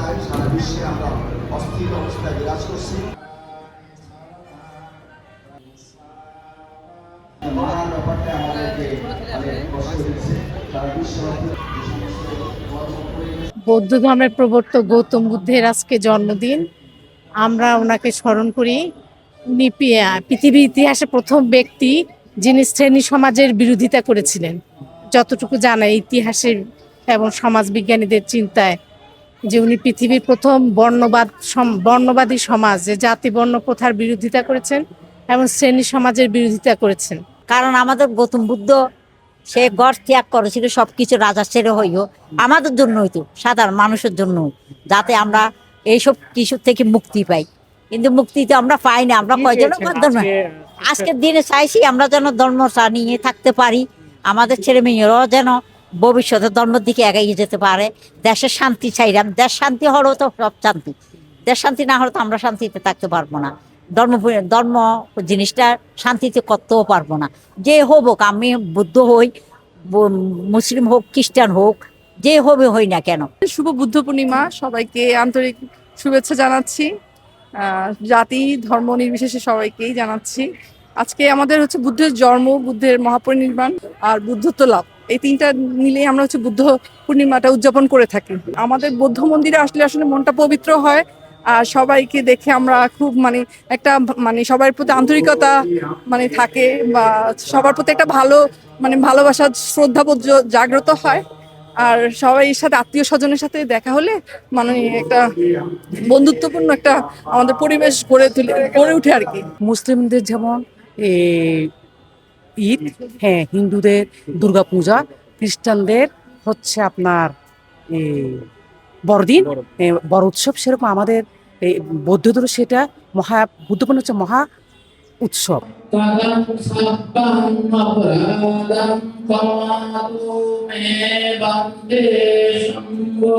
চাই, সারা বিশ্বে আমরা অস্থির অবস্থায় বিরাজ করছি। মহান ব্যাপারটা আমাদেরকে অনেক কষ্ট দিচ্ছে। সারা বিশ্ব বৌদ্ধ ধর্মের প্রবর্তক গৌতম বুদ্ধের আজকে জন্মদিন। আমরা ওনাকে স্মরণ করি। উনি পৃথিবীর ইতিহাসে প্রথম ব্যক্তি যিনি শ্রেণী সমাজের বিরোধিতা করেছিলেন। যতটুকু জানা ইতিহাসের এবং সমাজবিজ্ঞানীদের চিন্তায় যে উনি পৃথিবীর প্রথম বর্ণবাদী সমাজ, যে জাতি বর্ণ প্রথার বিরোধিতা করেছেন এবং শ্রেণী সমাজের বিরোধিতা করেছেন। কারণ আমাদের গৌতম বুদ্ধ সে গড় ত্যাগ করেছিল সবকিছু রাজা ছেড়ে হইও আমাদের জন্য হইতো, সাধারণ মানুষের জন্য, যাতে আমরা এইসব কিছু থেকে মুক্তি পাই। কিন্তু মুক্তি তো আমরা পাই না। আমরা কয়জন ধর্ম আজকের দিনে চাইছি আমরা যেন ধর্ম নিয়ে থাকতে পারি, আমাদের ছেলে মেয়েরাও যেন ভবিষ্যতে ধর্মের দিকে এগিয়ে যেতে পারে। দেশের শান্তি চাইলাম, দেশ শান্তি হলেও তো সব শান্তি, দেশ শান্তি না হলে তো আমরা শান্তিতে থাকতে পারবো না। ধর্ম জিনিসটা শান্তিতে করতেও পারবো না। যে হোক, আমি বুদ্ধ হই, মুসলিম হোক, খ্রিস্টান হোক, যে হই না কেন। শুভ বুদ্ধ পূর্ণিমা, সবাইকে আন্তরিক শুভেচ্ছা জানাচ্ছি। জাতি ধর্ম নির্বিশেষে সবাইকেই জানাচ্ছি। আজকে আমাদের হচ্ছে বুদ্ধের জন্ম, বুদ্ধের মহাপরিনির্বাণ আর বুদ্ধত্ব লাভ, এই তিনটা মিলে আমরা হচ্ছে বুদ্ধ পূর্ণিমাটা উদযাপন করে থাকি। আমাদের বৌদ্ধ মন্দিরে আসলে আসলে মনটা পবিত্র হয়। আর সবাইকে দেখে আমরা খুব একটা সবার প্রতি আন্তরিকতা থাকে, বা সবার প্রতি একটা ভালোবাসা শ্রদ্ধাবোধ জাগ্রত হয়। আর সবাই সাথে আত্মীয় স্বজনের সাথে দেখা হলে একটা বন্ধুত্বপূর্ণ একটা আমাদের পরিবেশ গড়ে উঠে আর কি। মুসলিমদের যেমন ঈদ, হ্যাঁ, হিন্দুদের দুর্গাপূজা, খ্রিস্টানদের হচ্ছে আপনার বড়দিন, বড় উৎসব, সেরকম আমাদের বৌদ্ধদের সেটা বুদ্ধপূর্ণ হচ্ছে মহা উৎসব। Kadang sabang mapradam pamatu me bande shambho